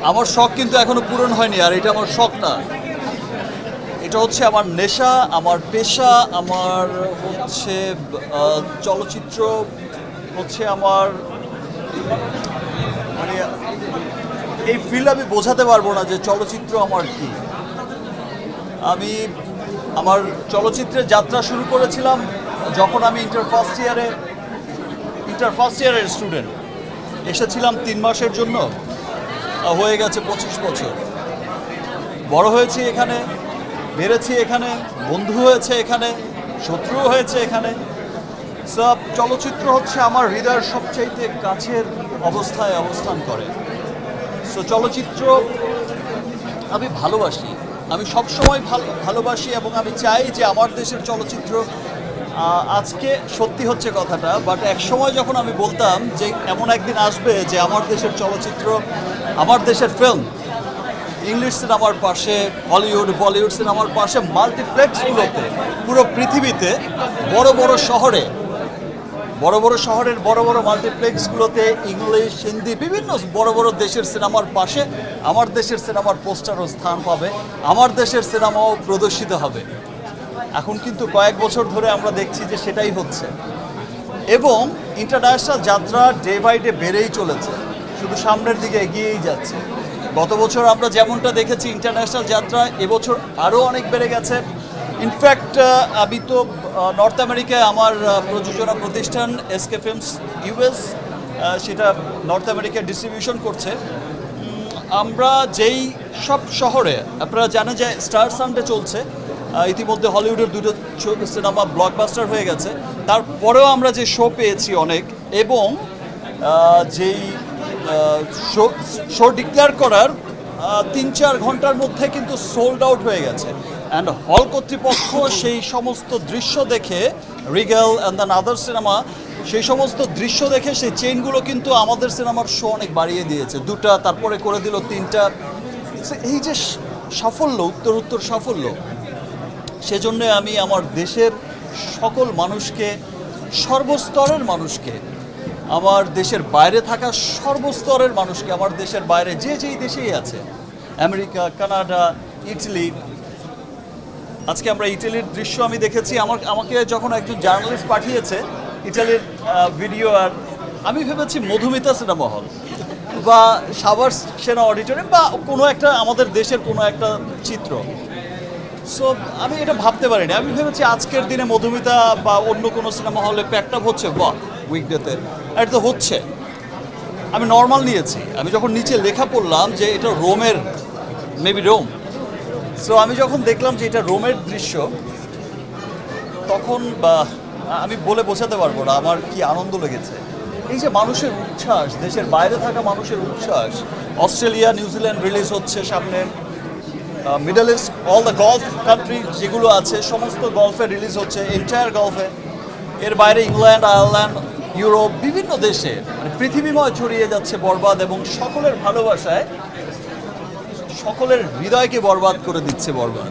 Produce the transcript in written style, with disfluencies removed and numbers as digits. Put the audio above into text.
আমার শখ কিন্তু এখনো পূরণ হয়নি, আর এটা আমার শখ না, এটা হচ্ছে আমার নেশা, আমার পেশা, আমার হচ্ছে চলচ্চিত্র হচ্ছে আমার, মানে এই ফিল্ড আমি বোঝাতে পারবো না যে চলচ্চিত্র আমার কি। আমি আমার চলচ্চিত্রের যাত্রা শুরু করেছিলাম যখন আমি ইন্টার ফার্স্ট ইয়ারের স্টুডেন্ট। এসেছিলাম 3 মাসের জন্য, হয়ে গেছে 25 বছর। বড় হয়েছি এখানে, বেড়েছি এখানে, বন্ধু হয়েছে এখানে, শত্রু হয়েছে এখানে। সব চলচ্চিত্র হচ্ছে আমার হৃদয়ের সবচাইতে কাছের অবস্থায় অবস্থান করে। সো চলচ্চিত্র আমি ভালোবাসি, আমি সবসময় ভালোবাসি, এবং আমি চাই যে আমার দেশের চলচ্চিত্র, আজকে সত্যি হচ্ছে কথাটা, বাট এক সময় যখন আমি বলতাম যে এমন একদিন আসবে যে আমার দেশের চলচ্চিত্র, আমার দেশের ফিল্ম, ইংলিশ সিনেমার পাশে হলিউড, বলিউড সিনেমার পাশে মাল্টিপ্লেক্সগুলোতে পুরো পৃথিবীতে বড় বড় শহরের বড় বড় মাল্টিপ্লেক্সগুলোতে ইংলিশ, হিন্দি, বিভিন্ন বড় বড় দেশের সিনেমার পাশে আমার দেশের সিনেমার পোস্টারও স্থান পাবে, আমার দেশের সিনেমাও প্রদর্শিত হবে। এখন কিন্তু কয়েক বছর ধরে আমরা দেখছি যে সেটাই হচ্ছে, এবং ইন্টারন্যাশনাল যাত্রা ডে বাই ডে বেড়েই চলেছে, শুধু সামনের দিকে এগিয়েই যাচ্ছে। গত বছর আমরা যেমনটা দেখেছি ইন্টারন্যাশনাল যাত্রা, এবছর আরও অনেক বেড়ে গেছে। ইনফ্যাক্ট আমি তো নর্থ আমেরিকায় আমার প্রযোজনা প্রতিষ্ঠান এসকে ফিল্মস ইউএস, সেটা নর্থ আমেরিকায় ডিস্ট্রিবিউশন করছে। আমরা যেই সব শহরে, আপনারা জানেন যে স্টার সানডে চলছে, ইতিমধ্যে হলিউডের 2টো সিনেমা ব্লকবাস্টার হয়ে গেছে, তারপরেও আমরা যে শো পেয়েছি অনেক, এবং যেই শো ডিক্লেয়ার করার 3-4 ঘন্টার মধ্যে কিন্তু সোল্ড আউট হয়ে গেছে। অ্যান্ড হল কর্তৃপক্ষ সেই সমস্ত দৃশ্য দেখে, Rigel and than other cinema, সেই সমস্ত দৃশ্য দেখে সেই চেইনগুলো কিন্তু আমাদের সিনেমার শো অনেক বাড়িয়ে দিয়েছে, 2টা, তারপরে করে দিল 3টা। এই যে সাফল্য, উত্তর সাফল্য, সেজন্য আমি আমার দেশের সকল মানুষকে, সর্বস্তরের মানুষকে, আমার দেশের বাইরে থাকা সর্বস্তরের মানুষকে, আমার দেশের বাইরে যে যেই দেশেই আছে, আমেরিকা, কানাডা, ইটালি, আজকে আমরা ইটালির দৃশ্য আমি দেখেছি, আমাকে যখন একজন জার্নালিস্ট পাঠিয়েছে ইটালির ভিডিও, আর আমি ভেবেছি মধুমিতা সিনেমা হল বা সাভার সেনা অডিটোরিয়াম বা কোনো একটা আমাদের দেশের কোনো একটা চিত্র। সো আমি এটা ভাবতে পারিনি, আমি ভেবেছি আজকের দিনে মধুমিতা বা অন্য কোনো সিনেমা হলে প্যাকড আপ হচ্ছে, বা উইকডেতে, এটা তো হচ্ছে। আমি নর্মাল নিয়েছি, আমি যখন নিচে লেখা পড়লাম যে এটা রোমের, মেবি রোম, সো আমি যখন দেখলাম যে এটা রোমের দৃশ্য, তখন আমি বলে বোঝাতে পারবো না আমার কি আনন্দ লেগেছে। এই যে মানুষের উচ্ছ্বাস, দেশের বাইরে থাকা মানুষের উচ্ছ্বাস, অস্ট্রেলিয়া, নিউজিল্যান্ড রিলিজ হচ্ছে সামনে, middle east, all the golf country যেগুলো আছে সমস্ত গলফে রিলিজ হচ্ছে, এন্টায়ার গলফে। এর বাইরে ইংল্যান্ড, আয়ারল্যান্ড, ইউরোপ, বিভিন্ন দেশে, মানে পৃথিবীময় ছড়িয়ে যাচ্ছে বরবাদ, এবং সকলের ভালোবাসায় সকলের হৃদয়কে বরবাদ করে দিচ্ছে বরবাদ।